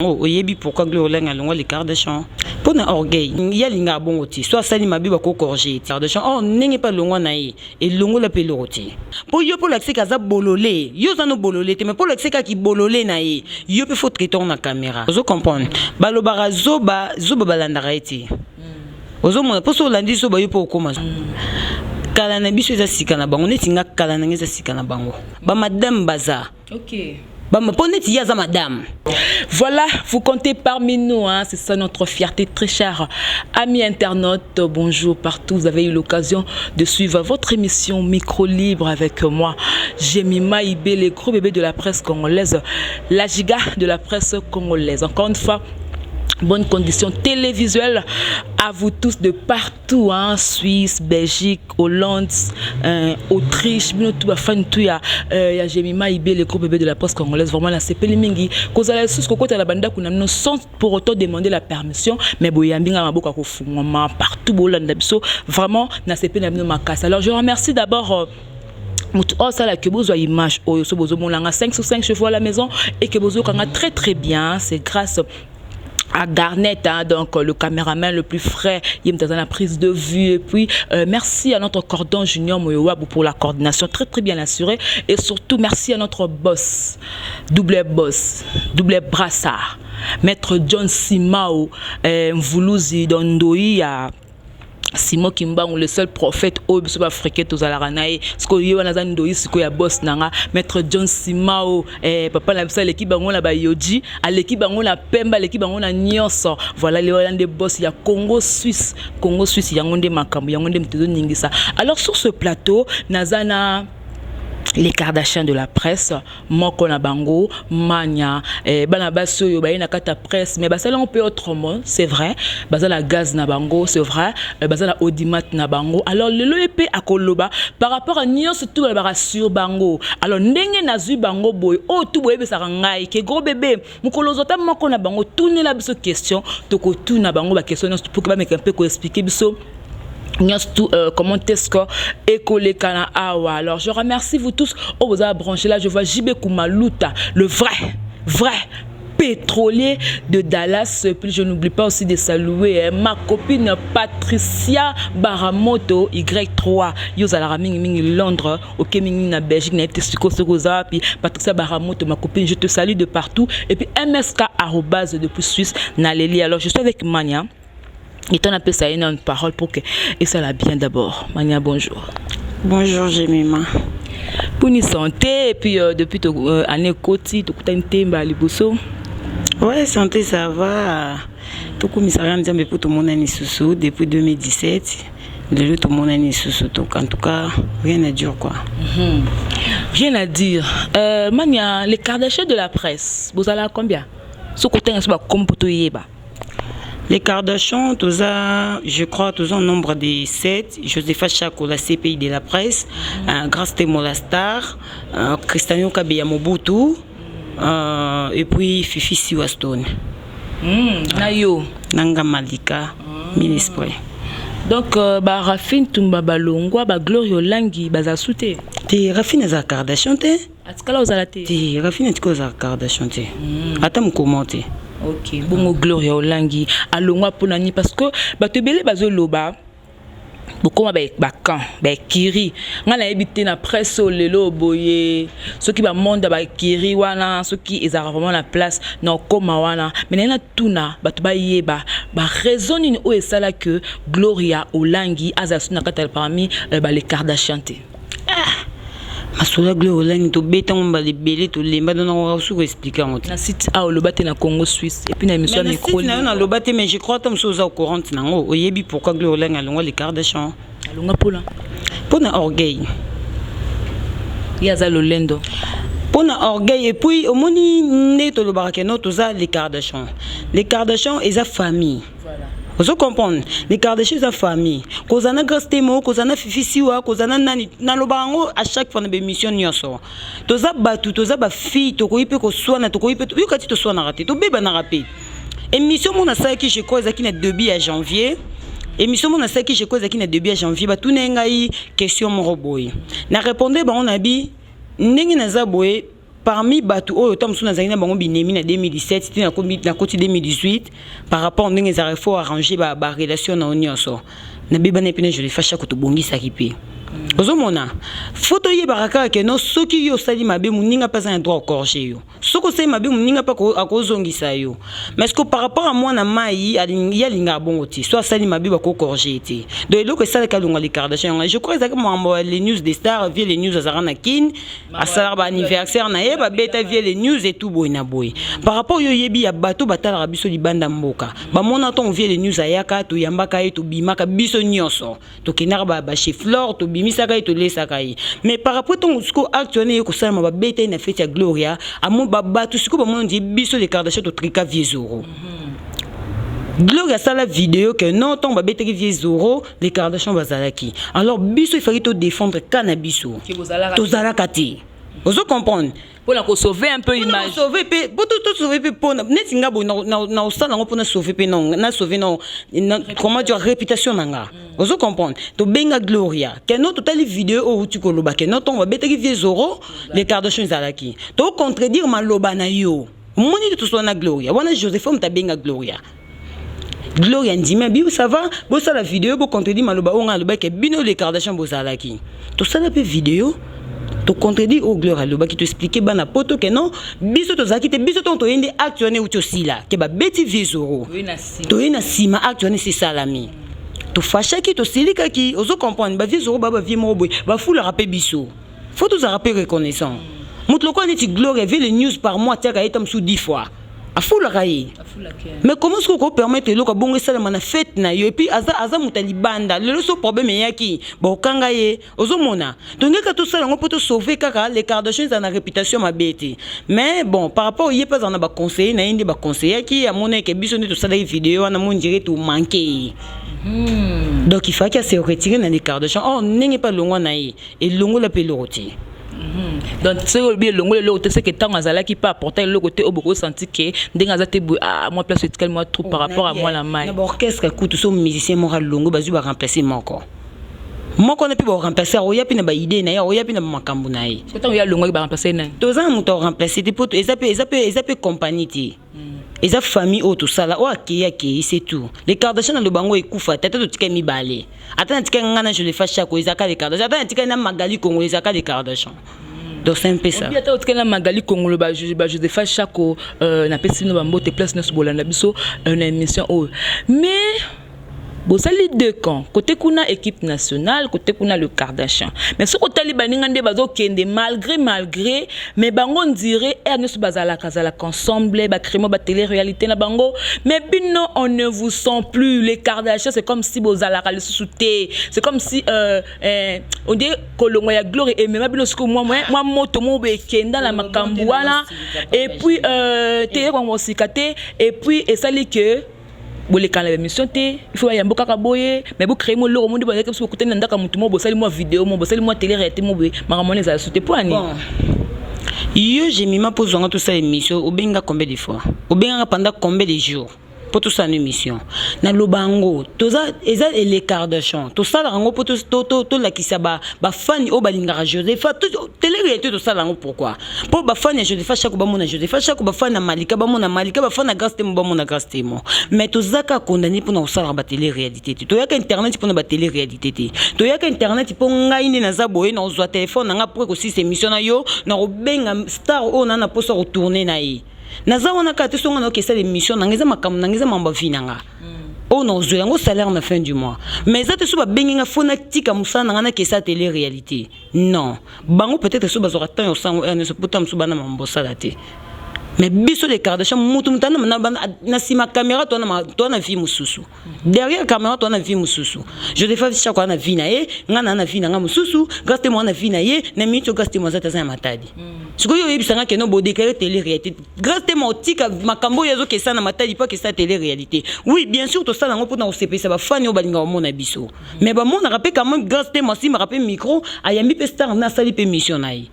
Oh, yebi pourquoi Gloriolenga longo les Kardashian pour un orgueil ya linga bon oti soit sali mabi ba ko corriger Kardashian oh n'est pas longo na et longo la peloti pour yo pour l'accès kaza bololé yo za no bololé mais pour l'accès ka ki bololé na e yo peut faut traiter na caméra vous comprendre balo barazo ba zuba balanda raiti ozo mona pour so landi so ba yo pour commencer kala na biso za sikana bango netinga kala na ngeza sikana bango ba madame baza OK. Voilà, vous comptez parmi nous, hein, c'est ça notre fierté, très chers amis internautes. Bonjour partout, vous avez eu l'occasion de suivre votre émission Micro Libre avec moi, Jemima Ibé, le gros bébé de la presse congolaise, la giga de la presse congolaise. Encore une fois, bonne condition télévisuelle à vous tous de partout, hein, Suisse, Belgique, Hollande, Autriche, tout fan tout ya Jemima Ibé, le gros bébé de la presse congolaise, vraiment la CP Limingi, cause la sous côté la banda qu'on a sans pour autant demander la permission, mais boyambinga maboka ko fungoma partout bolanda biso, vraiment na CP na bino makasa. Alors je remercie d'abord oh ça là que vous avez image oh so bozo molanga 5 sur 5 chevaux à la maison et que bozo kanga très très bien, c'est grâce à Garnet, hein, donc le caméraman le plus frais, il est dans la prise de vue. Et puis merci à notre cordon Junior Moyowabu pour la coordination très très bien assurée. Et surtout merci à notre boss, double brassard, maître John Simao, Mvuluzi Dondoi à Simon Kimbang, le seul prophète africain aux Alaranaï, ce qu'on y a dans un doïs, ce qu'on y a boss nanga, maître John Simao, papa la ça l'équipe bangon la bayoji, à l'équipe bangon la Pemba, l'équipe bangon la Nyonso. Voilà les Hollandais boss, il y a Congo Suisse, il y a Ngonde Makambu, il y a Ngonde Mtedo Ningisa. Alors sur ce plateau, Nazana les Kardashians de la presse, Moko na bango, Mania, Banabaso yo ba na kata presse, mais basala on peut autrement, c'est vrai. Basala gaz na bango, c'est vrai. Basala audimat na bango. Alors le l'EP à Koloba par rapport à Nyon surtout la bara sur bango. Alors ndenge na zu bango boy, oh tout boy be sarangai, que gros bébé, mukolo zota Moko na bango, tourner la biso question, toko tout na bango ba question pour que ba mec un peu ko expliquer biso. Comment est-ce que écoler kana awa. Alors je remercie vous tous. Oh vous avez branché là, je vois JB Kumaluta, le vrai pétrolier de Dallas. Puis je n'oublie pas aussi de saluer ma copine Patricia Baramoto Y3 Yozala Mingi Londres, OK Mingi na Belgique na Tesco Sogoza, puis Patricia Baramoto ma copine, je te salue de partout et puis MSK @ depuis Suisse na Leli. Alors je suis avec Mania. Et on appelle ça une parole pour que et ça la bien d'abord. Mania, bonjour. Bonjour Jemima. Pour une santé et puis depuis année côté tu as une temba liboso. Ouais, santé ça va. Tout comme ça rien dire pour tout le monde est sous depuis 2017. Tout le monde est sous en tout cas rien à dire quoi. Rien à dire. Mania, les Kardashians de la presse, vous allez à combien? Ce côté est comme pour tout yeba. Les Kardashians, je crois, tous en nombre de 7. Josepha Chako, la CPI de la presse, Grace Temo la star, Cristiano Kabeya Mobutu, et puis Fifi Siwastone. Nayo. Nanga Malika, ministre. Donc, Rafine Tumba Balongwa, Gloriolenga, Bazasute. Te Rafine za Kardashian te? Atkala ozalate. Te Rafine tiko za Kardashian te. Atam commenter. OK, bon Gloriolenga alongwa ponani parce que batebele bazoloba bokoma ba kan ba kiri ngana ebité na presse lelo boye ceux qui ba monde ba kiri wana ceux qui ils ont vraiment la place na koma wana mais na tuna batu ba yeba ba raison ni o esala que Gloria Olangi azasuna kata parmi les Kardashians. Masula Gloriolenga to beta ngomba libele to lemba dona ko su expliquer en na site a lobate na Congo Suisse et puis na émission micro na lobate mais je crois tam soza au courant nango oyebi pourquoi Gloriolenga longo les Kardashians alonga pola pona orgueil yaza lolendo pona orgueil et puis omoni neto lo barakeno to za les Kardashians et sa famille. Voilà. Vous comprenez? Les Kardashians sa famille. Kozana Grastemo, Kozana Fifi Siwa, Kozana Nani, Nalobango à chaque fois de émission nyoso. Toza batu, toza ba fille, toko ipe ko soana, toko ipe, yo kati to soana raté, to beba na rapide. Émission mon asa qui je crois qui na début à janvier. Émission mon asa qui je crois qui na début à janvier, ba tout ngai question mon roboy. Na répondre ba on abi ndenge na za boye parmi batu oyo tam suna zalina bango binemi na 2017 ti na koti 2018 par rapport à ndenge za faut arranger ba relation na onyoso na biba na pene je le facha ko to bongisa kipe ozomona photo ye baraka ke no soki yo sali mabe muninga pas un droit au corriger yo soko sali mabe muninga pa ko akozongisa yo mais que par rapport à moi na mai ya linga bongo ti soit sali mabe ba ko corriger ti donc eloko sala ka lunga les Kardashian je crois que les news des stars via les news azarana kin asala ba anniversaire na ye ba beta via les news et tout boy na boy par rapport yo yebi ya bato batala biso libanda mboka ba mona ton via les news ayaka to yambaka et to bimaka biso nyonso to kinara ba chef flore to bimisaka et to lesaka yi mais par rapport ton sco actuellement ko sala ba beta na fête ya Gloria amo ba bato siko ba mona di biso les Kardashian to trika viezoro Gloria sala vidéo que non ton ba beta viezoro les Kardashian bazalaki alors biso il fallait to défendre cannabiso to zalaka ti vous comprendre pour sauver un peu l'image. Sauver pour tout sauver pour netinga bo na osala ngo pour sauver pe non na sauver non comment dire réputation nanga. Vous comprendre to benga Gloria que non totali vidéo ou tu koloba que non ton va beteki vie zoro les Kardashian zalaki. To contredire maloba na yo. Moni to so na Gloria. Wana Josephine ta benga Gloria. Gloria ndima bi ça va bo ça la vidéo bo contredire maloba on a le que bino les Kardashian bo zalaki. To ça la vidéo to contredire au Gloria loba qui te expliquer bana poto que non biso to zakite biso to yende actionner ou aussi là que ba beti visoro to ina sima actionner c'est salami to facha qui to silika qui ozo comprendre ba visoro ba vie mo boy ba fou le rapper biso faut tous rapper reconnaissant mutloko neti Gloria vu les news par mois tia ka etam sous 10 fois a fou le railler mais comment est-ce qu'on permettre le bongo sala mana fête na yo et puis aza mutalibanda le so problème yaki bo kanga ye ozomona donc ka tout ça on peut te sauver kaka les Kardashians dans la réputation ma bête mais bon par rapport y pas en ba conseiller na indi ba conseiller qui a mon que biso ne tout ça les vidéos na mon dirait tout manqué donc il faut qu'il se retire dans les Kardashians oh n'est pas longo na et longo la peloroti donc c'est le longo le côté c'est que tant azala qui pas apporter le côté au beaucoup senti que denga zate ah moi place est moi trop par rapport à moi la main d'abord qu'est-ce que coûte so musicien moral longo bazu ba remplacer moi encore moi qu'on a pu remplacer oya pina ba idée na ya oya pina makambu na yi c'est tant ya longo ba remplacer na toza muto remplacer des potes ezape compagnie ti eza famille au tout ça là o akia c'est tout les Kardashian le bango ekufa tata to tika mi balé atana tika ngana je le fâche ko ezaka les Kardashian atana tika na Magali Congo ezaka les Kardashian donc c'est un peu ça bien tika na Magali Congo ba Joseph Chako na pesi no bambo te place no bolanda biso une émission mais bon ça les deux camps côté kuna équipe nationale côté kuna le Kardashian mais ce côté les baningande bazo kende malgré mais bango on dirait ernest bazala kazala ensemble ba crémo ba télé réalité na bango mais bino on ne vous sent plus les Kardashian c'est comme si bozala le sous-té c'est comme si on dit kolongo ya gloire et même bino siko moi moto mo be kenda la makambu wana et puis télé comme sikate et puis et ça li que bolé quand la émission té il faut yamboka kaboye mais vous créer mon logo monde ba comme si vous côté ndaka mutu mo bosali moi vidéo mo bosali moi télé réalité mo maramone za sauter pour ani yo j'ai mis ma pose dans tout ça émission au benga combien de fois au benga pendant combien de jours pour tout ça une émission na lobango toza eza les Kardashian tout ça rango pour tout la kisaba ba fan o balinga Joseph télé réalité tout ça rango pourquoi pour ba fan Joseph chaque ba mona Joseph chaque ba fan na Malika ba mona Malika ba fan na Gastemo ba mona Gastemo mais tout ça ka condamné pour na ça ba télé réalité to ya ka internet pour na ba télé réalité to ya ka internet pour ngai ni na za boye na zo téléphone na pour ko si émission na yo na robenga star o na pour se retourner na yi naza wana ka te songa na okesa l'émission nangeza makam nangeza mamba vinanga o no zo yango salaire na fin du mois mais ça te so ba benginga fona tika musana ngana kesa télé réalité non bango peut-être so bazora tan yo sango ernest putam so bana mambo salate mais biso les Kardashian mutu mutana na sima caméra toi na vie mususu derrière caméra toi na vie mususu je défais chaque fois na vie na ye ngana na vie na nga mususu gaste moi na vie na ye na mito gaste moi za tasa matadi siko yo yebisanga ke no bo déclarer télé réalité gaste moi tika makambo yazo ke sana matadi pas que ça télé réalité oui bien sûr to ça nango pour na OCP ça ba fan yo balinga mona biso mais ba mona rappel quand même gaste moi si me rappel micro ayambi pe star na sali pe mission na ye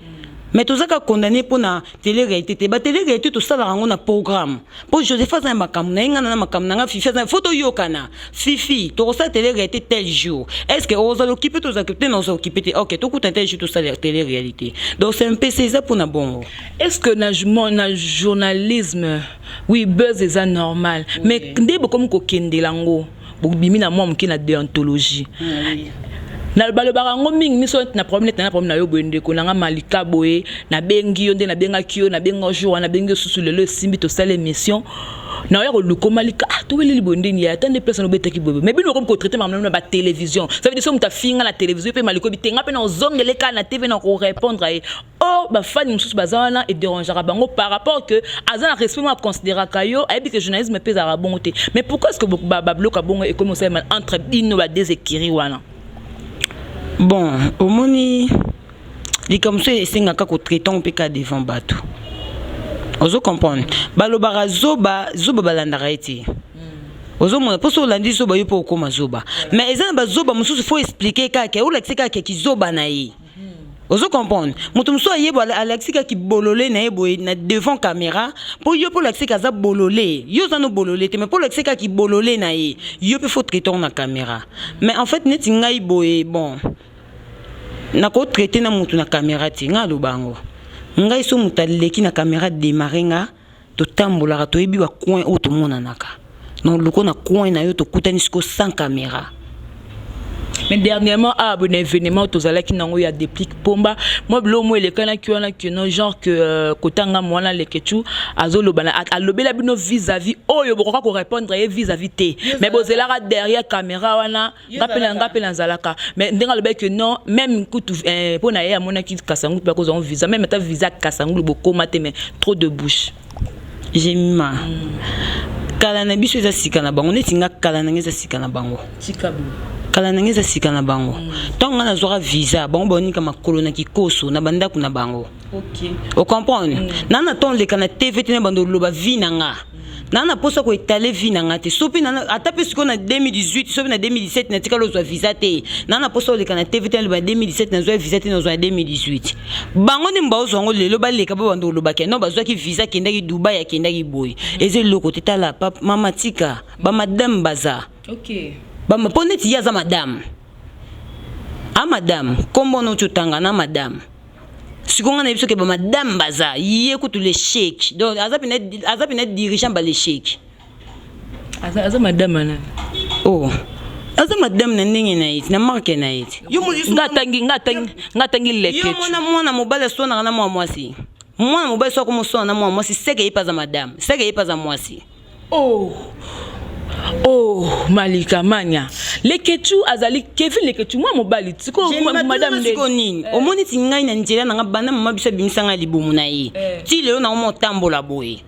mais tout ça condamné pour na télé-réalité ba télé-réalité tout ça la rango na programme pour Joseph ça makam na ngana na makam na fifi ça photo yokana fifi to ça télé-réalité tel jour est-ce que on va occuper tous occuper non occuper OK tout coûte tel jour tout ça la télé-réalité donc c'est un peu ça pour na bon est-ce que na journalisme oui buzz est normal mais ndebo comme ko kendelango bimi na moi mki na déontologie na balobaka ngo mingi miso na problème na yo boende ko na malika boye na bengi yo nde na benga kio na benga jour na bengi susu lelo simbi to sala émission na yo ko luko malika to weli boende ni attendre place no betaki bobe mais bino comme ko traiter même na ba télévision ça veut dire so mta finga la télévision pe maliko bitenga pe na zongele ka na TV na ko répondre à oh ba fan mususu bazana et dérangera bango par rapport que azana respect moi considérer kayo et que journalisme pèse à bonté mais pourquoi est-ce que ba bloka bongo et commencer entre bino ba déséquiri wana. Bon, au moni, les comme ça, c'est un cas qu'on traite on peut qu'à devant bateau. Vous comprenez? Balobara zoba balandara eti. Ozo mona pour so landi zoba yo pour koma zoba. Mais ezana ba zoba mususu faut expliquer kaka ou lexika ki zoba na yi. Ozo comprendre? Mutu muso yebo alexika ki bololé na yebo na devant caméra pour yo pour lexika za bololé. Yo za no bololé mais pour lexika ki bololé na yi. Yo peut faut traiter na caméra. Mais en fait neti ngai boye bon. Na ko traiter na mutu na caméra ti nga lo bango. Ngai so mutaleki na caméra démarrer nga to tambola to yebi ba coin o to mona naka. Non loko na coin na yo to kutani siko sans caméra. Mais dernièrement à un événement tous allés qui n'ont eu à déplique pomba moi blo moi les kana qui ont genre que kotanga mwana le kechu azolo bana a lobela bino vis-à-vis oh yo boko ko répondre vis-à-vis té mais bozelara derrière caméra wana ngapela nzalaka mais ndenga lobe que non même kutu pour na ya mona ki kasangu pa cause on visa même ta visa kasangu boko mate mais trop de bouche j'ai ma kala na biso za sikana bango netinga kala na ngeza sikana bango chikabu kala nangeza sikana bango tonga na zora visa bango boni kama kolona kikoso na banda kuna bango OK o comprendre nana ton le kana TV tena bando loba vinanga nana posa ko étaler vinanga te sopi nana atape siko na 2018 sopi na 2017 na tika lo zwa visa te nana posa le kana TV tena ba 2017 na zwa visa te na zwa 2018 bango ni mbawo zongo lelo ba leka ba bando loba ke no bazwa ki visa kenda ki Dubai ya kenda ki boy eze loko tetala papa mama tika ba madame baza OK ba maponeti ya za madame a madame kombo no chutanga na madame sikonga na biso ke ba madame baza yé kutu le sheik donc azapine dirigeant ba le sheik aza madame na oh aza madame na ndenge na iti na marque na iti yo ngatangi leke yo mwana mobala sona na mwasi mwana mobala so ko mosona na mwasi seke ipa za madame seke ipa za mwasi oh malika manya leketu azali Kevin leketu moi mobali tiko madame nini omoni tingai na njela na bana mama biso bimisanga libumu na ye ti leo na mo tambola boye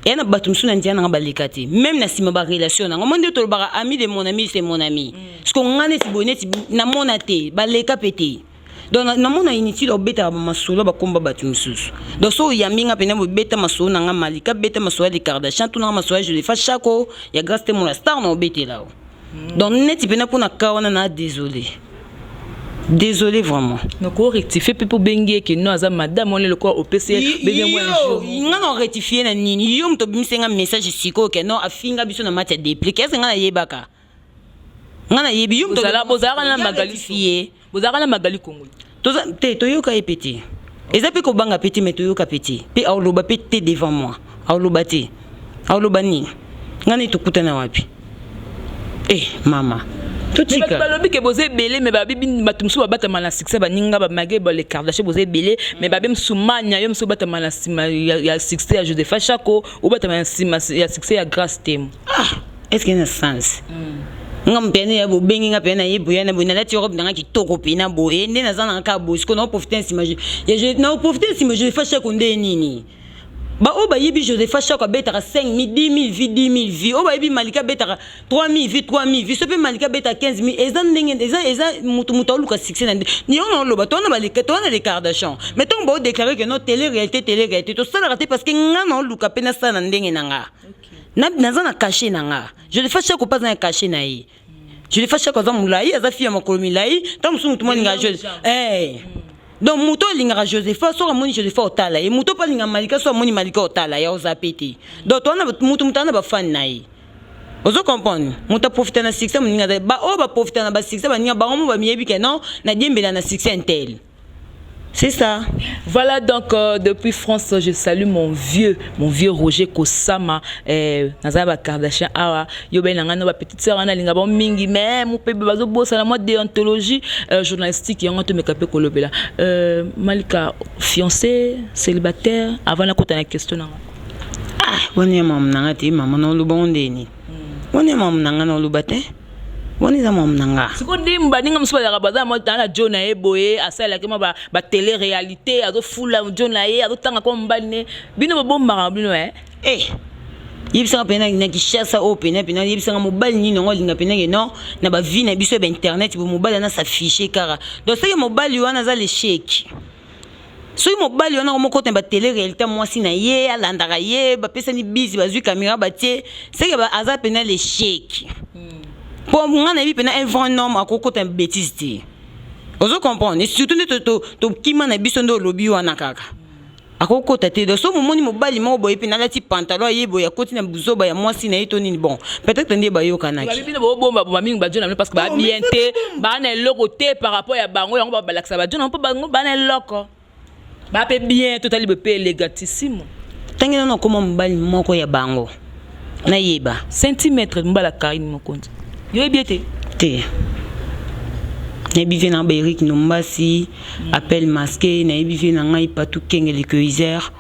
et na batum suna njela na balekati même na sima ba relation na ngondi to ba ami de mon ami c'est mon ami parce que ngane ti boneti na monate baleka pété donc na mona inutile obeta ba masolo ba komba batum susu donc so yaminga pena bo beta masolo na malika beta masolo de Kardashian tout na masolo je le fa chako ya grâce te mon star na obete là donc neti pena pour na kawana na désolé vraiment donc on rectifier pour bengi que non aza madame on le quoi au PC bengi moi un jour ngana rectifier na nini yo mto bimsenga message siko que non afinga biso na mati dépliquer est ngana yebaka ngana yebi yo mto bozala na magali bozala na magali kongo to yoka epeti ezapi ko banga peti mais to yoka peti pe awloba peti devant moi awloba te awloba ni ngana tukutana wapi mama mais balobi ke boze belé mais babi batumsu babata mana succès baninga ba magé ba les Kardashian boze belé mais babi msumanya yo msu bata mana sima ya succès ya Joseph Chako ou bata mana sima ya succès ya Grace Tem est-ce qu'il y a un sens ngam pene ya bo bengi nga pene ye boya na bo na lati Europe nga ki toko pena bo ende na zana ka bo siko na profiter sima je na profiter sima je fa Chako nde nini ba o ba yebi Joseph Chako betaka 5000 10000 vie 10000 vie o ba yebi Malika betaka 3000 vie 3000 vie sope Malika betaka 15000 eza ndenge eza mutu luka succès na ni on lo ba to na balika to na les Kardashian mais ton ba déclarer que non télé réalité to ça la raté parce que nga na luka pena ça na ndenge nanga na zana caché nanga Joseph Chako pas na caché na yi Je le fais chaque fois mulai, as affiché ma colomilai, tant que tout le monde engagé. donc muto lingara Josepha so moni Josepha otala et muto pa linga Malika so moni Malika otala ya ozapeti donc toi na mutu mutana ba fan naï ozo comprendre muta profiter na succès moninga ba o ba profiter na ba succès ba ninga ba mo ba miyebi ke non na diembela na succès intel. C'est ça. Voilà donc depuis France, je salue mon vieux Roger Kosama, Nazaba Kardashian Awa, Yobe Nangano, ma petite sœur Anna Lingabon Mingi, mais mon père Bazo Boss à la mode déontologie journalistique, et on te me capé Kolobela. Malika, fiancé, célibataire, avant la côte à la question. Ah, on est maman Nangati, maman non le bon déni. On est maman Nangano le bâté. Wani za mom nanga siko ndimba ninga msuba ya baza mo tana jona eboye asala kema ba télé réalité azo fula jona ye azo tanga ko mbane bino bomba bino yibisa pena na kishasa open pena yibisa mobile ni ngo linga pena no na ba vie na biso ba internet bo mobile na s'afficher kara donc c'est mobile wana za l'échec so mobile wana ko kote ba télé réalité moi si na ye alandaka ye ba pesa ni busy ba zui caméra ba tie c'est que ba aza pena l'échec. Pour moi, on a vu un vrai homme à côté d'un bêtise. Vous comprenez? Surtout to qui m'a vu son dos lobby ou anakaka. À côté de ce moment, mon bali m'a envoyé puis na ti pantalon yebo ya côté na buzo ba ya moi si na ito ni bon. Peut-être ndé ba yo kanaki. Ba bino bo bomba ba mingi ba jona parce que ba bien té ba na loko té par rapport ya bango yango ba balaksa ba jona on peut bango ba na loko. Ba pe bien totali be pe élégatissimo. Tangina na koma mbali moko ya bango. Na yeba centimètre mbala kaini mokonzi. Yo ebiete te na bivé na Béric Nombasi appel masqué na bivé na ngai patu kengele que Isère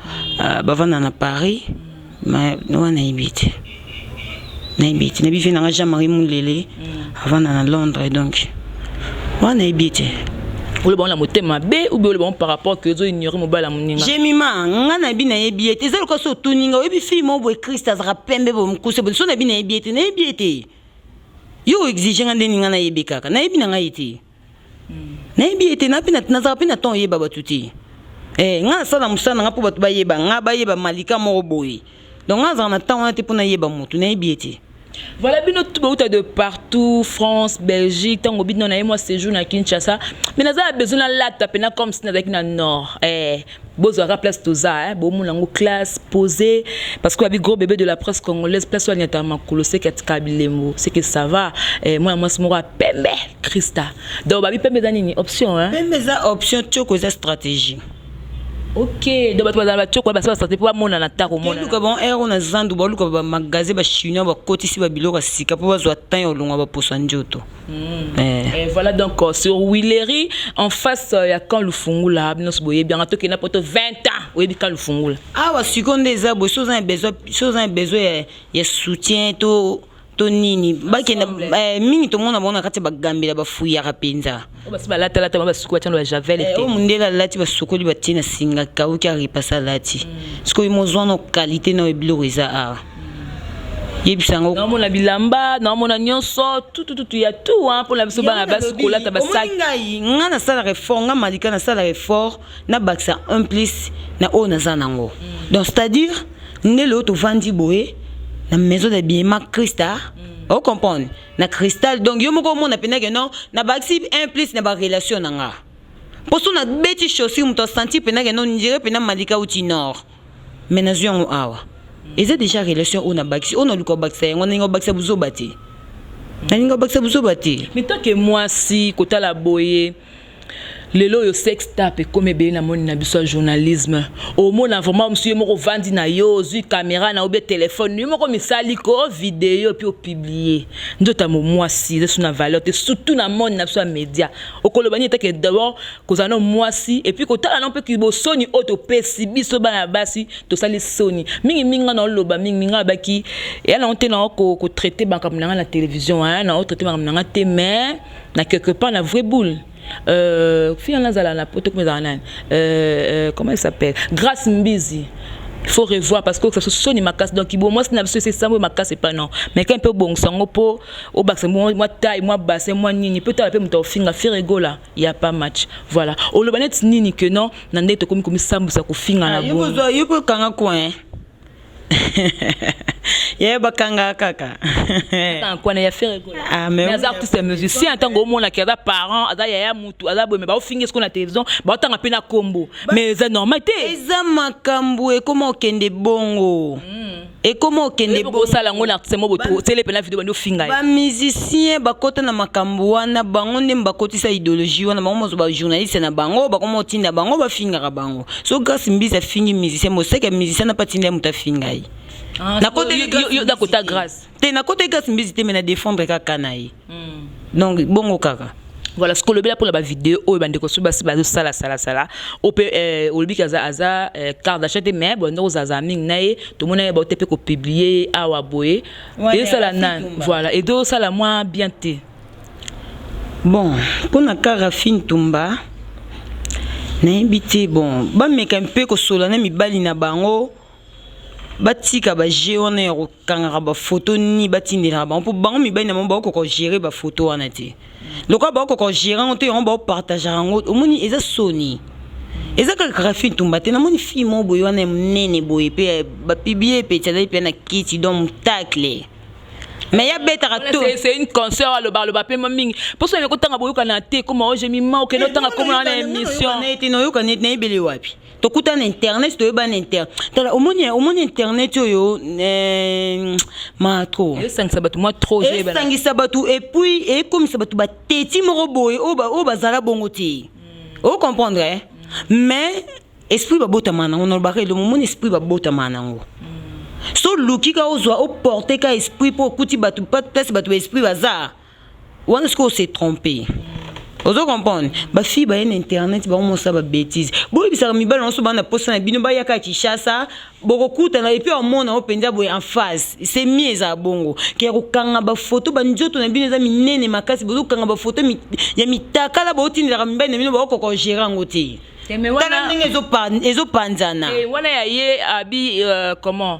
bavana na Paris mais no na ebiete na bivé na Jean-Marie Moulele avana na Londres donc wana ebiete ou le bon la motema be ou le bon par rapport que zo ignorer mobala moninga jemima ngana bi na ebiete zelo ko so tuninga obi fi mo bo Christ azra pembe bo mkuse bo so na bi na ebiete yo exige ngande ninga na yebeka na yebi na ngaiti na yebi ete na pina na zapina ton yeba batuti nga sala musana nga po batu ba yeba nga ba yeba Malika mo boy donc nga za na temps na te pona yeba mutu na yebi ete. Voilà, bien notre de partout, France, Belgique, tant que nous avons séjour à Kinshasa, mais nous avons besoin de la taper comme si nous étions dans le nord. Vous aurez place de ça, bon, mon classe posée, parce que le gros bébé de la presse congolaise, place où il y a un colossé qui est kabilemo, c'est que ça va. Moi, je suis Pembe, Christa. Donc, Pembe, c'est une option. Pembe, c'est une option, tu as une stratégie. Ok, donc tu vas tu quoi ça ça pour mon attaque au monde. Luka bon on a zandu ba luka ba magasin ba chinois ba kotisi ba biloko sika pour ba zo tan yo longa ba poso njoto. Et voilà donc sur Willery en face il y a quand le fungula bino boye bien to kena poto 20 ans oui quand le fungula. Ah wa seconde des abo chose un besoin ya soutien to nini ba kena mingi to mona bona kati ba gambela ba fuya kapenza. Basi ba lata ba suku tano ba javel et o mundela lati ba sukoli ba tina singa ka o ki repassa lati parce que mo zona qualité na ebilo eza a yebisango na mona bilamba na mona nyonso tout ya tout hein pour la biso ba ba sukola ta ba sac nga na sala réforme nga Malika na sala réforme na baksa un plus na o na zanango donc c'est-à-dire ndelo to vandi boé na maison de bien ma Christa. Vous comprenez? Na cristal donc yo moko mona pena que non na baxi un plus na ba relation nanga. Pour ça na beti chaussure muto senti pena que non dirait pena Malika uti nord. Mais na zion awa. Ils ont déjà relation on a baxi on a lu ko baxi on a baxi buzo bati. Na ninga baxi buzo bati. Mais tant que moi si kota la boye lelo yo sex tape comme be na moni na biso journalisme au mona vraiment monsieur moko vandi na yo zu caméra na obe téléphone ni moko misali ko vidéo puis au publier ndota mo moi si c'est une valeur te surtout na monde na biso média o kolobani te que d'abord kozana moi si et puis ko tala non pe ki bo soni auto pesi biso bana basi to sali soni mingi na loba mingi ba ki et là on te na ko traiter ba comme na la télévision hein na traiter ba comme na te mais na quelque part la vraie boule. Comment il s'appelle Grâce Mbizi. Il faut revoir parce que ça se sonne ma casse donc moi c'est ça ma casse c'est pas non mais quand un peu bon sango po au bac c'est moi taille moi basse moi nini peut-être un peu mon finga faire rigola il y a pas match voilà au le banet nini que non nande to comme sambu ça ko finga na bon yo ko kanga coin Yeah, bakanga kaka. Quoi ne faire Ah, mais les artistes et musiciens tant que monde qui a parents, ada yaya mutu, ada mais ba finir ce qu'on a télévision, ba tant a pena combo. Mais c'est normal té. Eza makambo e comment kende bongo. Et comment kende bongo sala ngona artiste mo boto, c'est les pena vidéo bando finga. Ba musicien ba kota na makambo wana bango ndem ba kotisa idéologie wana bango ba journaliste na bango ba komo tinda bango ba finga ka bango. So grâce mbiza fingi musicien mo seke musicien na patinda muta finga yi. Na côté yo da côté grâce. Té na côté grâce mbizi té mais na défendre kaka na yi. Donc bongo kaka. Voilà ce que le bien pour la vidéo au bande ko suba siba sala au pe au libi kaza aza carte d'achat mais bon nos azaming nae tout monde ba te ko publier awa boye et ça la nan voilà et do ça la moi bien té. Bon pour na Carafine Tumba na invité bon ba meka un peu ko sola na mibali na bango batika ba géona ya kanga ba photo ni batindira ba pour bango mibali na mo ba ko gérer ba photo wana te. Le quoi ko gérer on te on ba partager ngo omoni eza soni eza ka Carafine Tumba te na moni fi mo boyo wana nene boye pe ba publier pe tala pe na kiti donc tacle. Mais ya beta rato c'est une concert le bar le bapé maming pour ça me kotanga boyo kana te comment j'ai mis ma okeno tanga comme na émission na ete no yo kana na ibele wapi to kuta na internet to ba na internet tala omoni internet yo ma trop et 5 sabatu moi trop j'ai ba 5 sabatu et puis et comme sabatu ba teti mo boye o bazala bongo te o comprendre mais esprit ba bota mana on ba le moment esprit ba bota mana ngo so luki ka ozwa o porter ka esprit pour kuti batu pas place batu esprit bazar on est-ce qu'on s'est trompé ozo comprendre ba fi ba en internet ba mo sa ba bêtise boy bisa mi bala on so bana posta na bino ba yaka Kinshasa boko kuta na et puis on mona o penza boy en face c'est mieux za bongo ke ko kanga ba photo ba njoto na bino za minene makasi bozo kanga ba photo ya mitakala ba otindira mi bana bino ba ko gérer ngote. Mais voilà ezo panzana et voilà yé abi comment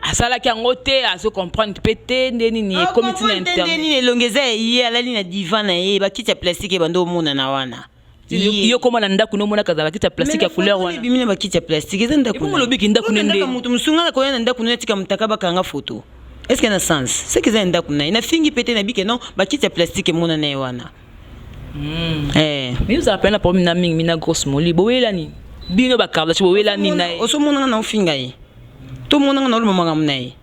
asala ki ngote azo comprendre pété ndeni ni comité interne ndeni elongeza yé alali na divan na yé ba kiti plastique bando mona na wana yo koma na ndaku no mona kaza ba kiti plastique ya couleur wana bimina ba kiti plastique eza ndaku mo lobi ki ndaku nende mutu musunga na koya na ndaku no tika mutaka ba kanga photo est-ce que na sens c'est que za ndaku na fingi pété na bike non ba kiti plastique mona na wana. Mais vous appelez la problème na ming mina grosse moli bo wela ni bino ba carte bo wela ni na o so mona na ofinga yi to mona na lo mama ngai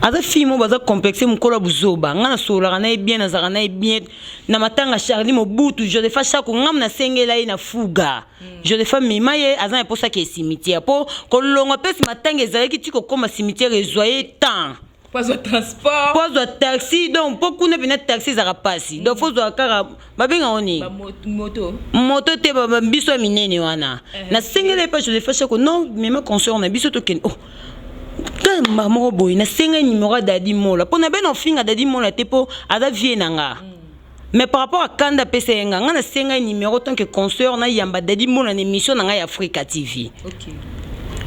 aza fimo baza complexe mukola buzoba ngana sola na bien na zaka na bien na matanga Charlie Mobutu je le fais chaque ngam na sengela na fuga je le fais mimaye aza pour ça que cimetière pour ko longa pesi matanga ezalaki tiko koma cimetière ezoyer temps pas de transport pas de taxi donc beaucoup ne venait taxi za rapasi donc faut zo kara babenga oni moto te ba biso minene wana na sengela pa je le fais chaque non même concert na biso to ken oh quand maman boy na senga numéro dadi mola pour na ben ofinga dadi mola te po ada vie nanga mais par rapport à Kanda PC nga na senga numéro tant que concert na yamba dadi mola na émission nanga ya Africa TV. OK.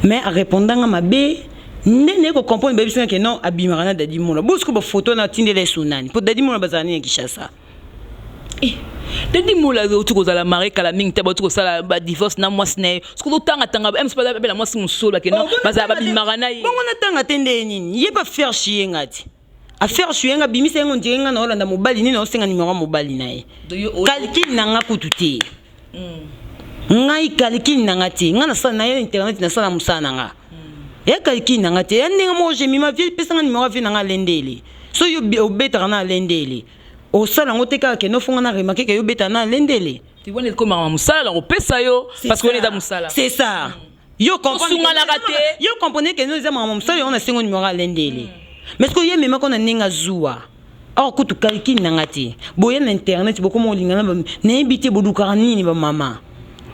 Mais en répondant à ma bé nene ko comprendre bébé que non abimara dadi mola bosco ba photo na tindele sunani pour dadi mola bazani ya Kinshasa. Dadi mola tu ko za mari kala ming te ba tu ko sala ba divorce na mwasne ce ko tanga em pas la mwasi musolo ke non baza ba bimara na yi bongo na tanga tende nini ye ba faire chier ngati a faire chier nga bimisa ngo ndirenga na olanda mobali nini osenga numéro mobali na ye calcul na nga kututi ngai calcul na ngati nga na sala na internet na sala musana nga ya calcul na ngati ya ndinga mo je mima vie pesa nga numéro vie na nga lendele so yo obeta na lendele o sala ngote ka ke no fonga na remarquer que yo beta na lendele tu vois comme musala on pesa yo parce qu'on est dans musala c'est ça yo comprenez que nous avons musala on a singo numéro lendele mais ce que yo même qu'on a ninga zuwa or kutu calcul na ngati boya na internet boko mo lingana na ebité boduka nini ba mama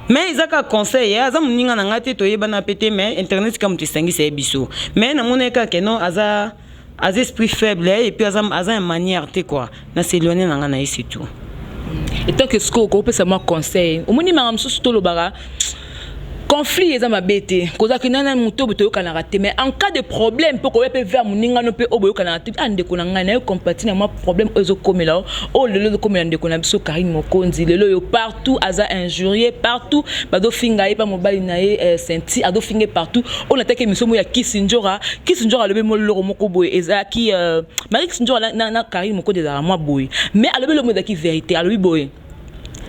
mais izaka conseil ya za muninga na ngati to yeba na pété mais internet comme tu sangi c'est biso mais na moneka ke no aza esprit faible et puis aza une manière te quoi na s'éloigner na ngana ici tout. Et tant que ce qu'on peut savoir conseil au moni mangam sous to lo bara conflit eza mabete koza kinana muto boto kana raté mais en cas de problème pour ko pe vers muninga no pe oboyo kana raté ande ko na ngana yo compatir na ma problème ezo komela o lelo komela ndeko na biso Karine Mokonzi lelo yo partout aza injurié partout bado finga pa mobile na ye senti ado finga partout on attaque mission ya Kisinjora le be mo loro moko boy ezaki Marie Kisinjora na Karine Mokonzi za moi boy mais alobe le mot d'aki vérité alobi boy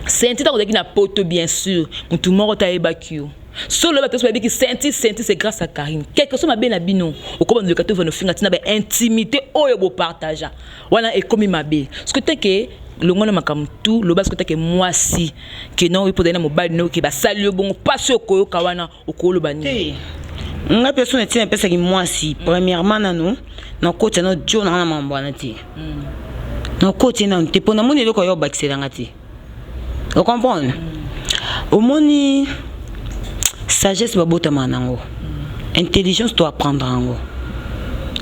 senti ta ko na poto bien sûr mutu moko ta ebakio solo bato so ki senti c'est grâce à Karine quelque chose ma bien na bino o ko le kato va no finga tina ba intimité oyo bo partage wana e komi mabe parce que que le ngona makamtu lo bas que que moi si que non pour donner mobile no ki ba salio bon pas ce ko kawana o ko lo bani nga personne tina pesa ki moi si premièrement nanu na côté na jo na mambwana ti na côté na te pona moni loko yo bakselanga ti o comprendre au moni sagesse babota manango intelligence doit apprendre ango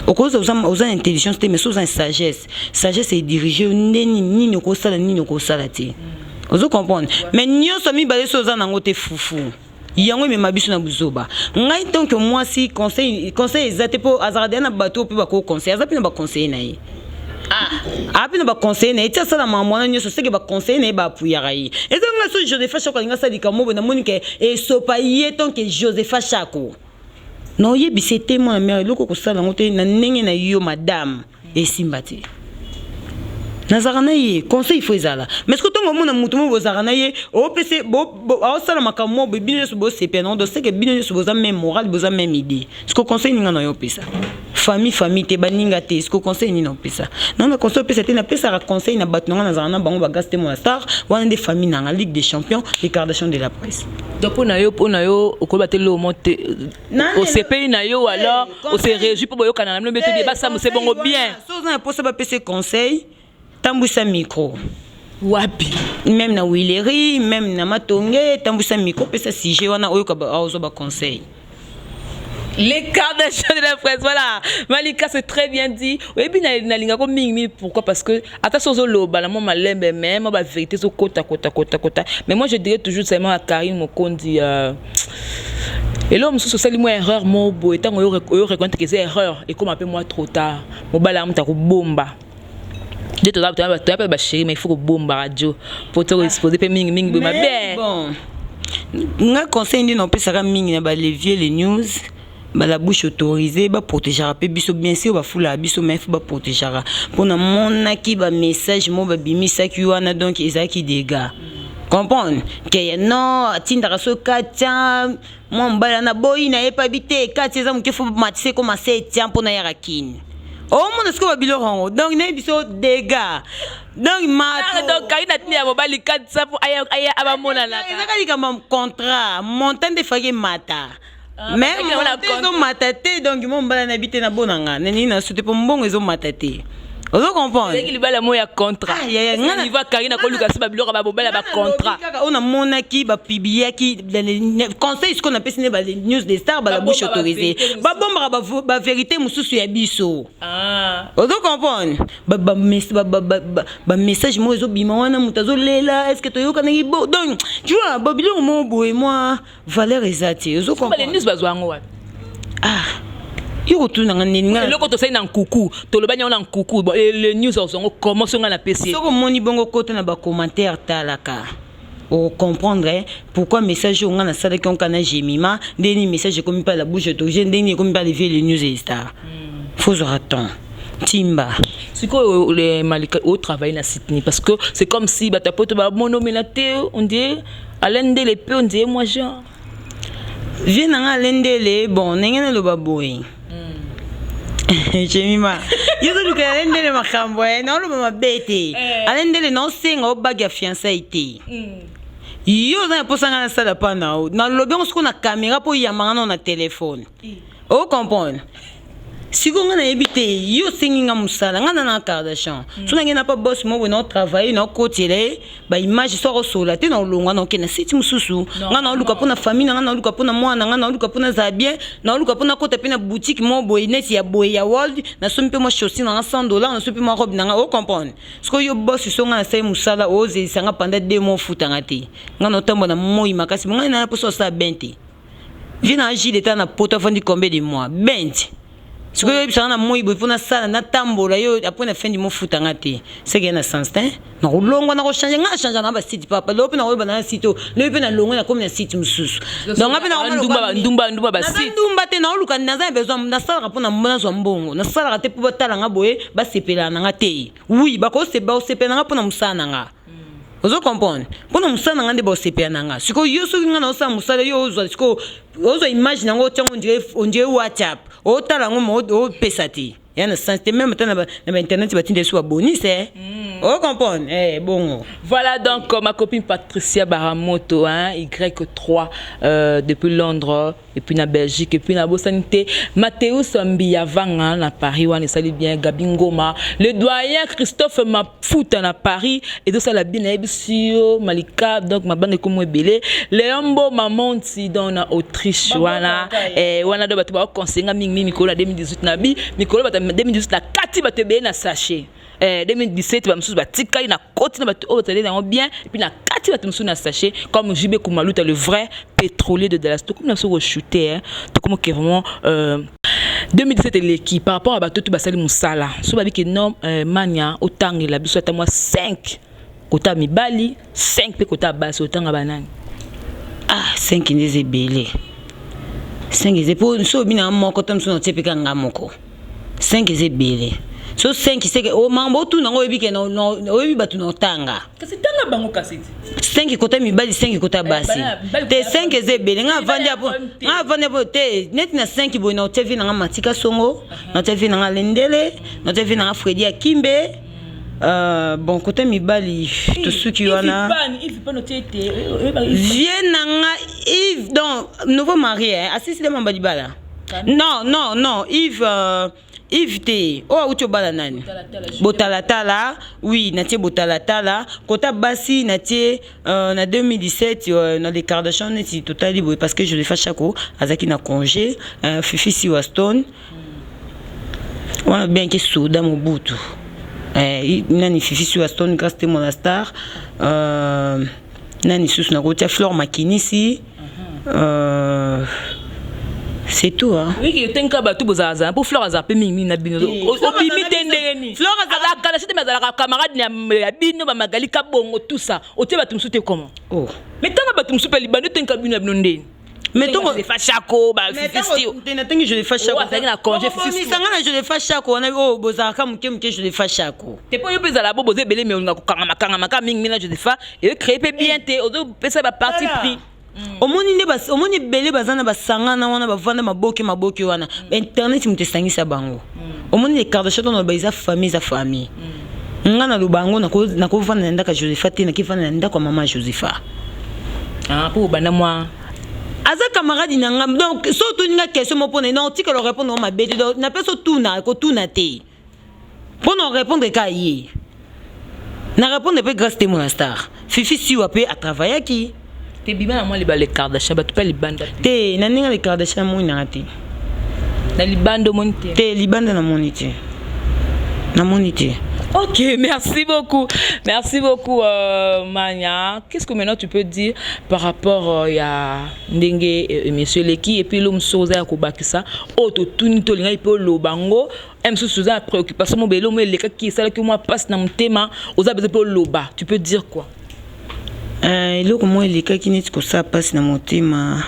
au cause aux intelligence mais sous un sagesse est dirigée ni ko sala ti ozo comprendre mais nyoso mi balé sous nango te fufu yango me mabisu na buzoba ngai donc moi si conseil ezate po azarade na bato pe ba ko conseil azapi na ba conseil na ye api na ba conseil na tia sala mamona nyoso seke ba conseil na ba apuyaka ye ezanga so Joseph Chako linga sali kamobo na monike e sopa ye donc Joseph Chako no ye bisete mo na mère loko ko sala ngote na ndenge na yo madame e simbati nazarana ye conseil faut ezala mais ce que tongo mona mutu mo bozarana ye o pc bo a sala makamo bo bino so bo sepe non do seke bino so boza même moral boza même idée ce que conseil ninga na yo pesa famille te baninga te ce que conseil ni non pesa non mais conseil pesa te na pesa ra conseil na batno na nazarana bango ba gaste mo star wana des familles na Ligue des Champions les Kardashian de la presse donc pour na yo ko batelo au monte au CPI na yo alors au se réjouit pour boyo kana na mbete ba ça c'est bon bien so na posa ba pesa conseil tambousa micro wapi même na Willery même na Matonge tambousa micro pesa sujet wana oyo ka ozo ba conseil les Kardashians de la presse voilà Malika c'est très bien dit et puis na linga ko mingi pourquoi parce que attention zo loba la mama lembe même ba vérité zo kota mais moi je dirais toujours seulement à Karine Mokonzi et l'homme sous social moi erreur mo bo etant yo reconnaître que c'est erreur et comme appelle moi trop tard mo bala mta ko bomba de tout ça ba chéri mais il faut que bomba radio pour te exposer pe mingi ba bien bon nga conseil ndi non pesa ka mingi na ba levier les news ba la bouche autorisée ba protéger pe biso bien sûr ba fula biso mais faut ba protéger pour na mona ki ba message mo ba bimisa ki wana donc ezaki dégâts comprendre que non tinda raso katia mon bala na boy na epa bité katia za mke faut matise comme ça tient pour na yarakine oh mon est-ce que va bilorango donc na biso dégâts donc ma donc Karina tini ya mobali katsa pour aya aba mona la ezaka likama contrat montant de fage mata mais on a mataté donc mon bala na bité na bonanga nani na soute pour mbongo ezo mataté ozo comprendre c'est qu'il bala moya contrat ngana va Karina ko luka siba biloko ba bobala ba contrat on a monaki ba publier ki conseil ce qu'on appelle les news des stars ba la bouche autorisée ba bomba ba vérité mususu ya biso ozo comprendre ba message mo ezo bima wana mutazo lela est-ce que to yoka ngi bo donc tu vois ba biloko mo boy moi valeur ezati ozo comprendre les news bazwango wa yo tu nanga ninga loko to sai na nkuku to lo banya na nkuku le news osongo comment songa na PC soko moni bongo kota na ba commentaire talaka o comprendre pourquoi message on na sala ki on kana jemima ndeni message comme pas la bouche autorisée ndeni comme pas les news et stars faut attendre timba siko le Malika au travail na Sydney parce que c'est comme si ba tapote ba monomélaté on dit alende les peu on dit moi genre viens na alende les bon ngena lo baboy Jemima yozo lukalende le makambo na lo mama bete alende le non senga o bag ya fiançailles yo za posanga na sala pana na lobe on se na caméra po yamanga na téléphone o comprendre siko ngana ebite yo singinga musala ngana na Kardashian sona ngena pa boss mo we no travailler no côté ba image so sola te na longa no kena siti mususu ngana luka pona famille ngana luka pona mwana ngana luka pona za bien na luka pona côté pe na boutique mo boy net ya boy ya world na sompe mo chaussure na $100 na sompe mo robe na o comprendre siko yo boss so ngana sai musala oze sanga pendant 2 mois futanga te ngana tambo na moi makasi ngana na poso sa bente Viens à agir l'état na poto fandi combien de mois. Bent. Ce que je sais na moi il faut na sala na tambola yo après na fin du mois futa ngate. C'est que na sens hein. Na longo na ko changer na ba site papa. Lope na ko ba na site. Lope na longo na comme na site mususu. Donc après na ndumba ba site. Ndumba te na luka na za besoin na sala pour na mona zo mbongo. Na sala te pour batala nga boye ba sepela na ngate. Oui, ba ko sepela nga pour na musana nga. Vous comprenez? Pour nous, ça n'a pas de CPA. Si vous avez une image, on dirait WhatsApp. On dirait il y a un sens même temps dans internet tu vas t'intéresser à bonus on comprend bon voilà donc ma copine Patricia Baramoto hein Y3 depuis Londres et puis na Belgique et puis na Bosanité Mathéus Mbiyavanga na Paris on sali bien Gabi Ngoma le doyen Christophe Mafuta na Paris et tout ça la bien Ebisio Malika donc ma bande comme ebele Leombo Mamonti dans na Autriche wana wana do batu ba conseiller mingi Nicolas 2018 nabi Nicolas 2018 la kati ba tebe na sachet 2017 ba msusu ba tikali na koti na ba o tele na bien et puis na kati ba msusu na sachet comme JB Kumaluta le vrai pétrolier de Dallas tout comme na so shooter hein tout comme que vraiment 2017 l'équipe par rapport à ba tout basali musala so ba bi que non mania otangi la biso ta moi 5 kota mibali 5 pe kota basi otanga banani 5 ndeze belé 5 eze pour so bina moko tamso na tepeka ngamoko 5 eze belé so 5 c'est que o mambo tu nango ebike no oyebi batu no tanga kasi tanga bango kasi 5 kota mibali 5 kota basi te 5 eze belé nga vandi apo te net na 5 boy na TV na matika songo na TV na lendele na TV na Fredi Akimbe bon côté mibali tout ce qui wana viens nanga Yves donc nouveau marié assiste de mambali bala non Yves te o ucho bala nani botalatala oui natie botalatala kota basi natie na 2017 na les Kardashian neti totally boy parce que je le fais chaque jour azaki na congé Fifi si Waston on bien que souda mobutu nani Fifi si Waston grâce à mon star nani sous na rotia Fleur Makinisi c'est tout hein oui que tenka ba tout bozaza pour Fleur azapé mingi na bino obimi tendeni Fleur azala kala c'était mazala camarade ya bino ba magali ka bongo tout ça ote ba tumsute comment oh mais tanga ba tumsupe libano tenka bino bino ndeni mais ton je fais chaco ba fifi je le fais chaco na congé fifi sangana je le fais chaco on a oh bozaka muke je le fais chaco te po yo peza la bobo zebele mais on nga kokanga maka mingi na je le fais et créer pe bien te ozo pesa ba parti pris omoni bele bazana basangana wana bavanda maboke wana internet mutesangisa bango omoni les Kardashian dans ba famille ngana lubango na ko vanda ndaka Josepha te na kivanda ndaka mama Josepha pour bana moi aza camarade nanga donc surtout ninga question mo pona non tika le répondre on ma bête na peso tuna ko tuna te pour non répondre ka yi na répondre pe grâce te mon star Fifi si wa pe a travailler qui te bima moi les Kardashian ba tu pas les banda te na ninga les Kardashian mo na te na libando monite te libanda na monite Ok, merci beaucoup Mania. Qu'est-ce que maintenant tu peux dire par rapport à Ndenge et Monsieur Leki et puis l'homme Soza Kobakisa auto tunito linga ipo lobango M Soza préoccupation mon belo mais les qui ça que moi passe dans mon thème aux besoin pour loba. Tu peux dire quoi? Le comment les cas qui n'est que ça passe dans mon thème.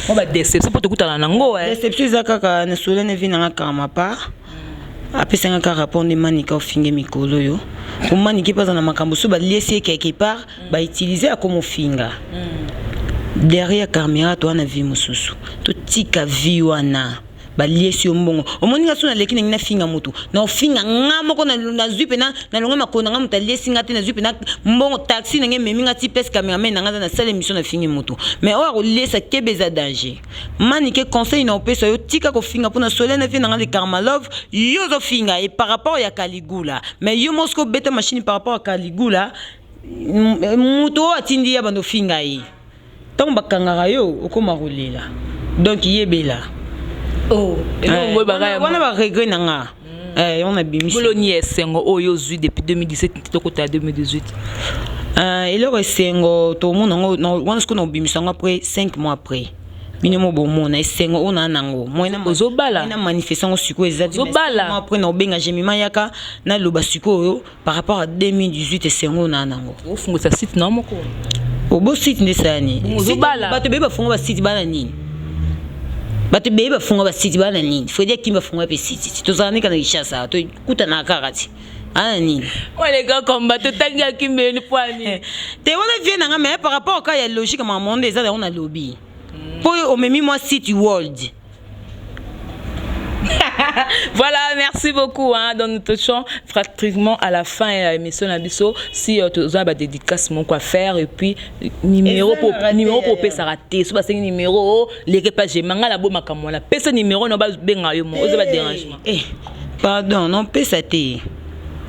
On va déception pour te coûter la nango déception za kaka na sola ne vina kama pa. Après ça ka rapport de manika finge mikolo yo pour maniki pas na makambo so ba laisser quelque part ba utiliser comme finga derrière caméra to na vie mususu to tika vie wana ba laisser mbongo omoninga so na lekina na finga mutu na finga ngamo ko na zupe na longa makona ngamo ta laisser ngate na zupe na mbongo taxi na ngeme minga ti pes cameraman na ngana na salle émission na fingi mutu mais o laisser kebeza danger manike conseil na opesa yo tika ko finga pona soleil na finga le Karmalov yo zo finga et par rapport ya Caligula mais yo Moscow beta machine par rapport à Caligula mutu atindi ya bando finga yi tant bakangara yo okoma rolela donc yebela oh on a regret nanga on a bimi Bologna sengo oyo zui depuis 2017 to kota 2018 et le sengo to mon on ce qu'on a bimi sango après 5 mois après bino mo bomona esengo ona nango moina ozobala na manifestation siko ezati ozobala après na obenga jemima yaka na loba siko par rapport à 2018 esengo ona nango ofungusa site na moko obo site ndesani ozobala bato beba funga ba site bana nini bato beba funga ba site bana nini faut dire kimba funga pe site tozana kana ishasa to kuta na karati ana nini les gars comme bato tanga kimbeni poani te wana vient nga mais par rapport à ya logique ma monde eza on a lobby pour au même moi site world. Voilà, merci beaucoup hein, dans notre chant pratiquement à la fin de l'émission Nabiso si tu as des dédicaces mon quoi faire et puis numéro pour ça raté soit c'est numéro les repas manga la bo makamwa la pesa numéro no ba benga yo mo oza dérangement pardon non pesa te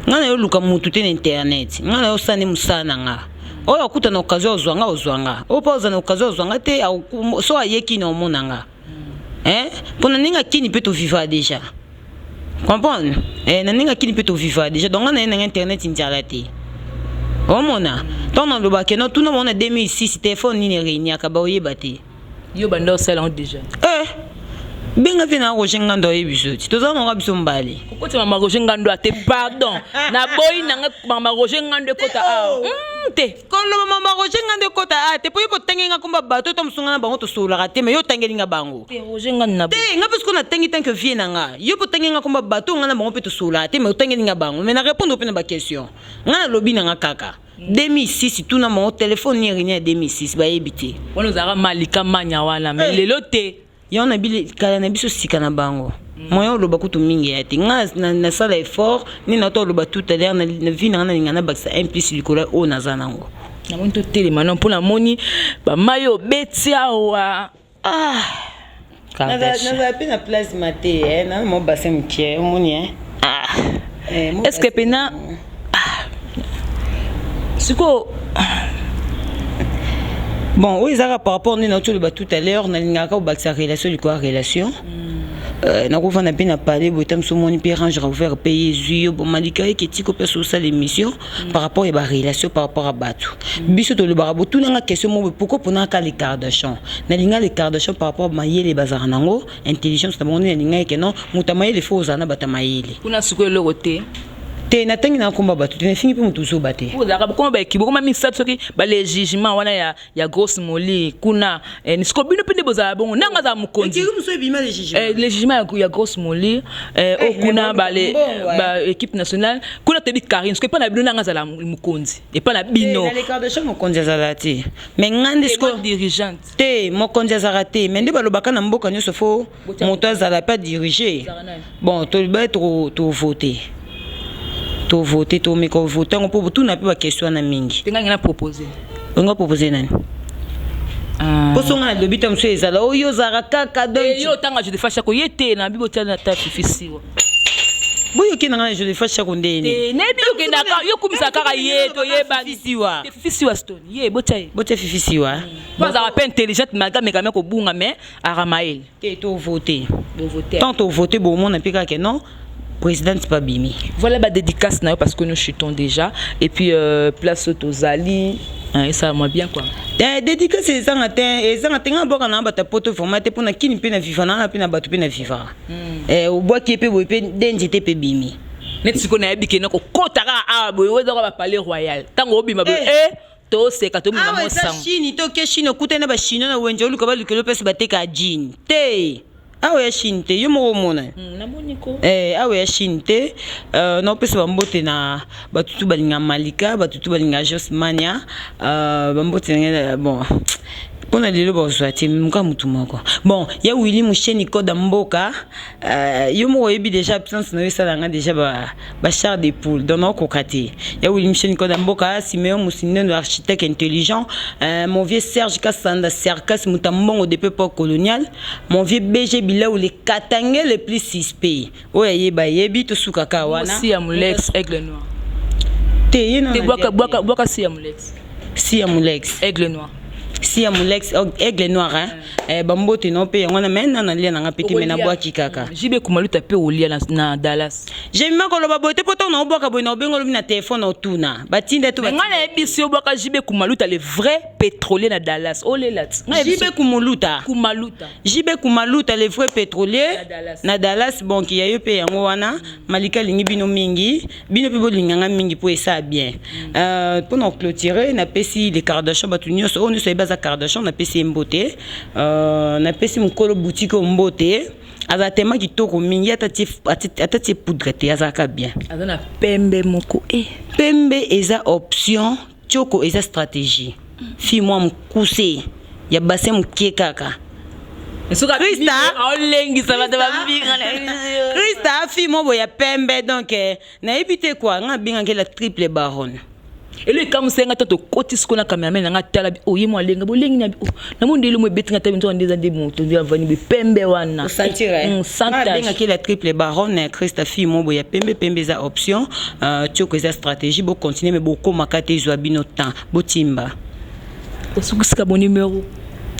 ngana yo luka mutu te na internet ngana yo sane musana nga oyo akuta na occasion ozwanga opoza na occasion ozwanga te so ayeki na omonanga pona ninga kini peut vivre déjà comprendre na ninga kini peut vivre déjà donc on a na internet internet omona donc on loba ke no tout na 2006 téléphone ni réunia ka ba oyeba te yo bando salon déjà benga vina roje ngando yebiso ti tozana nga biso mbali kokoti mama roje ngando ate pardon na boy nanga mama roje ngando kota te kolo mama roje ngando kota te po yopo tengenga komba bato to msunga na bango to sola te me yo tengelinga bango te roje ngando na te nga bisko na tengi tanke vie nanga yopo tengenga komba bato nga na bango pe to sola te me yo tengelinga bango me na répondre pe na ba question nga lobi nanga kaka 2006 tout na mon téléphone ni rien 2006 ba yebite wana zara malika manya wana mais lelo te yona bili kala na biso sika na bango moyo loba kutu mingi ya te nga na sala effort ni na to loba tout à l'heure na vie na ngana baksa implice likola o na zanango na monto tele manon pour la moni ba mayo betia wa na pe na place maté na mo bassin mkie moni est-ce que pena siko bon oui ça par rapport ni na tout à l'heure na lingaka baksa relation du quoi relation na ko vana bien parler botam so moni pe range refaire payer zuyo bon malika ke tiko pe so ça l'émission par rapport à ba relation par rapport à batu biso to le barabo tout na question mo pourquoi pona ka les Kardashian na linga les Kardashian par rapport à mayele bazar nango intelligence na moni linga ke non mutamayele fo zana batamayele kuna siko le roté te na tengi na komba batu te fingi pe mutu so bate pour da comme ba ekibo comme misa soki ba les jugements wana ya grosse moli kuna ni siko bino pende boza bongo nanga za mukonzi ki muso ebima les jugements ya grosse moli o kuna ba équipe nationale kuna te bi Karine siko pa na bino nanga za la mukonzi et pas na bino na les Kardashian mukonzi za lati mais ngande siko dirigeante te mukonzi za raté mais ndeba lobaka na mboka nyoso fo moto za la pas diriger bon to ba to voter to voter to me ko voter on peut tout na pe ba question na mingi tenga ngina proposer on va proposer nani posonga de bitam so ezala oyo zara kaka donc yo tanga je te fasha ko yete na bibo tana ta fifisiwa boyo kina ngana je te fasha ko ndeni ne biyo kenda ka yo kumisa kaka yeto yeba fifisiwa te fifisiwa stone ye bocha fifisiwa pas à peine intelligente mais quand même ko bunga mais aramael te to voter tant to voter bon mon apika ke non président pas bimi voilà ba dédicace na parce que nous chutons déjà et puis place aux ali et ça moi bien quoi dédicace ça ngatin boka na bata poto formaté pour na kini pe na viva na pe na batu pe na viva au bois qui pe boy pe densité pe bimi net siko na yebike na ko kotaka boy weza ko ba palais royal tango obima to seka to mona mo sang chini to ke chino kutena ba chino na wenjo luka ba lukelo pesa bateka jean te awe ya shinte yo mo mona na moniko awe ya shinte no pesa bambote na batutu balinga malika batutu balinga josmania bambote na bon pona lelo ba swati muka mutu moko bon ya Willy Musheni koda mboka yo mo yebi déjà absence na yesa nga déjà ba char de poule donc ko kati ya Willy Musheni koda mboka Simeon Musinendo architecte intelligent mon vieux Serge Kassanda Serkas Mutambongo depuis époque coloniale mon vieux BG Bilaou les Katangé les plus suspects oya yeba yebi to sukaka wana si amulex aigle noir te yena te boka si amulex aigle noir si ya Molex aigle noir hein bambote no pe ngona mena na lia na peti mena boa kikaka jibe kumaluta pe olia na Dallas j'ai mis ko loba bote poto na oboka boy na obengo na téléphone otuna batinde to ngana ebisi oboka jibe kumaluta le vrai pétrolier na Dallas olelat jibe kumaluta jibe kumaluta le vrai pétrolier na Dallas bon ki ya yo pe yango wana malika lingi bino mingi bino pe bolinganga mingi po esa bien pour nous clôturer na pesi les Kardashian batunyo so on se basa Kardashian na pesi mbote na pesi mukolo boutique mbote azatema kitoko mingi atati poudre te azaka bien azana pembe moko pembe eza option tioko eza stratégie fi moi mkuse ya bassin mkiekaka Krista fi mo boya pembe donc na ebité quoi nga binga la triple baronne et le comme c'est ngata to kotis ko na cameraman nga tala oye mo lenga bolengi na na mo ndelo mo beti ngata mto ndeza de moto ndia vani be pembe wana sentire nga binga la triple baronne Krista fi mo boya pembe za option tioko za stratégie bo continuer mais beaucoup makate zo bino temps bo timba osukisika bon numéro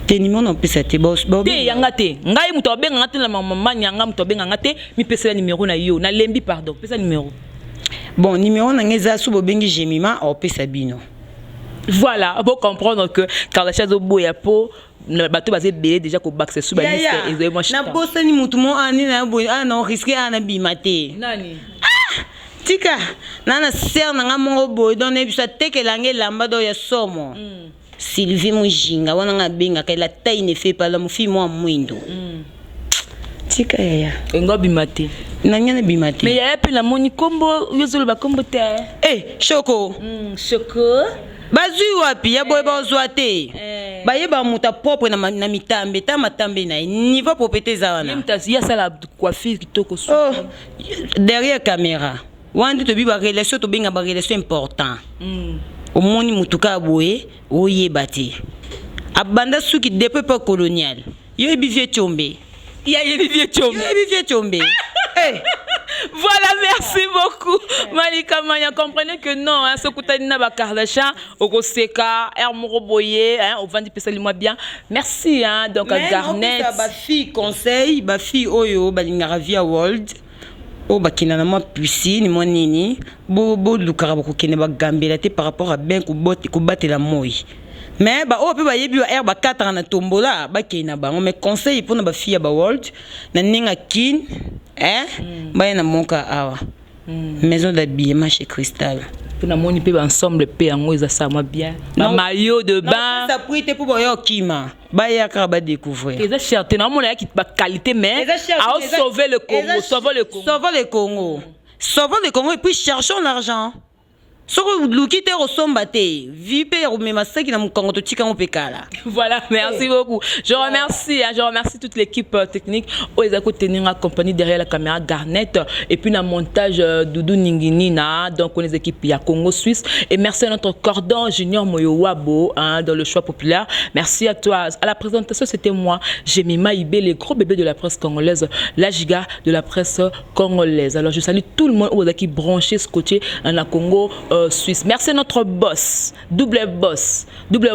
tenimo no pesa te boss te yanga te ngai muto benga ngate na mama nyanga muto benga ngate mi pesa numéro na yo na lembi pardon pesa numéro bon numéro na ngeza subo bengi Jemima o pesa bino voilà pour comprendre que Kardashian zo boya po na bato bazé belé déjà ko baxe sous baliste et moi na bossa ni mutu mo ani na boya na risquer ana bimate nani tika nana ser na nga mongo boy don ebisa tekelange lamba do ya somo Sylvie Mujinga wana nga benga ka la taille ne fait pas la mufi moi mwindo tika yaya ngo bimate na nyana bimate mais ya pe la moni kombo yozolo ba kombo te Choco Choco bazui wapi ya boy bazwa te bayeba muta propre na mitambe ta matambe na niveau popete za wana mtasi ya sala coiffure kitoko so derrière caméra wandi to bi ba relation to benga ba relation important omoni mutuka boye oyeba te abanda suki depuis pas colonial yo ebivie chombe Voilà, merci beaucoup. Malika Manya, comprenez que non, hein, ce Koutanina Bakardashian, au Goseka, Hermoro Boye, au Vandi Pessalimo bien. Merci, hein, donc à Garnet. Ma fille conseil, ma fille Oyo, Balingara Via World. Oh bakina na moi piscine moi nini bo lukara boko kene ba gambela te par rapport à ben ko battre la moi mais ba o pe ba yebi ba ba 4 na tombola ba kina ba mais conseil pour na ba fille ba world na ninga kin ba na monka awa maison d'habillement chez Cristal pour na moni pe ba ensemble pe yango eza ça moi bien na maillot de bain ça prite pour ba yo kima ba ya ka ba découvrir eza cherté na mona ki ba qualité mais à sauver le Congo sauvons le Congo et puis cherchons l'argent. Voilà, merci beaucoup. Je remercie toute l'équipe technique aux tenir accompagné derrière la caméra Garnet et puis le montage Doudou Ninginina, donc on les équipes à Congo Suisse et merci à notre cordon Junior Moyowabo dans le choix populaire. Merci à toi. À la présentation, c'était moi, Jemima Ibé, le gros bébé de la presse congolaise, la giga de la presse congolaise. Alors je salue tout le monde aux équipes branchées, scotchées dans la Congo Suisse. Merci à notre double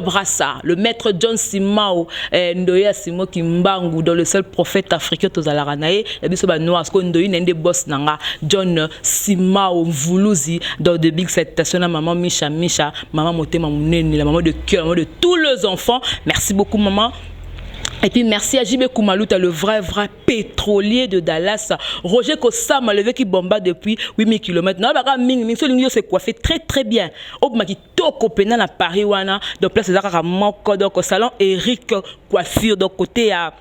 brassard, le maître John Simao, Ndoya Simo Kimbangu, dans le seul prophète africain de Zalaranae, et bien sûr, nous avons un boss nanga John Simao Voulouzi, dans de big citation, maman Misha, maman Motema Mouneni, la maman de cœur, maman de tous les enfants. Merci beaucoup, maman. Et puis merci à Jibe Kumaluta, le vrai pétrolier de Dallas. Roger Kossa m'a levé qui bombarde depuis 8000 km. Non, bah, Ming, c'est coiffé très bien. Au Maki Toko Pena à Paris, wana. Donc, place à Moko, donc au salon Eric Coiffure, donc côté à.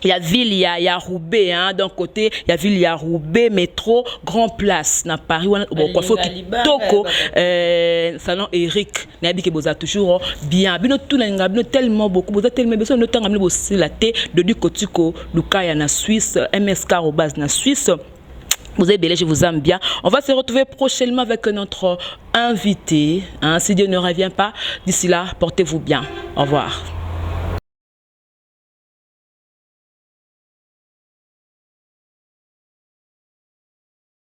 Il y a ville, il y a Roubaix, hein, d'un côté, il y a ville, il y a Roubaix, métro, Grand Place, dans Paris, bon, quoi, faut qu'il toko, salon Eric, n'abi que vous a toujours bien, bien tout le tellement beaucoup, vous avez tellement besoin de temps, amener aussi la thé de du Kotiko, Lucaya na Suisse, MSK au base na Suisse. Vous êtes belé, je vous aime bien. On va se retrouver prochainement avec notre invité, hein, si Dieu ne revient pas. D'ici là, portez-vous bien. Au revoir.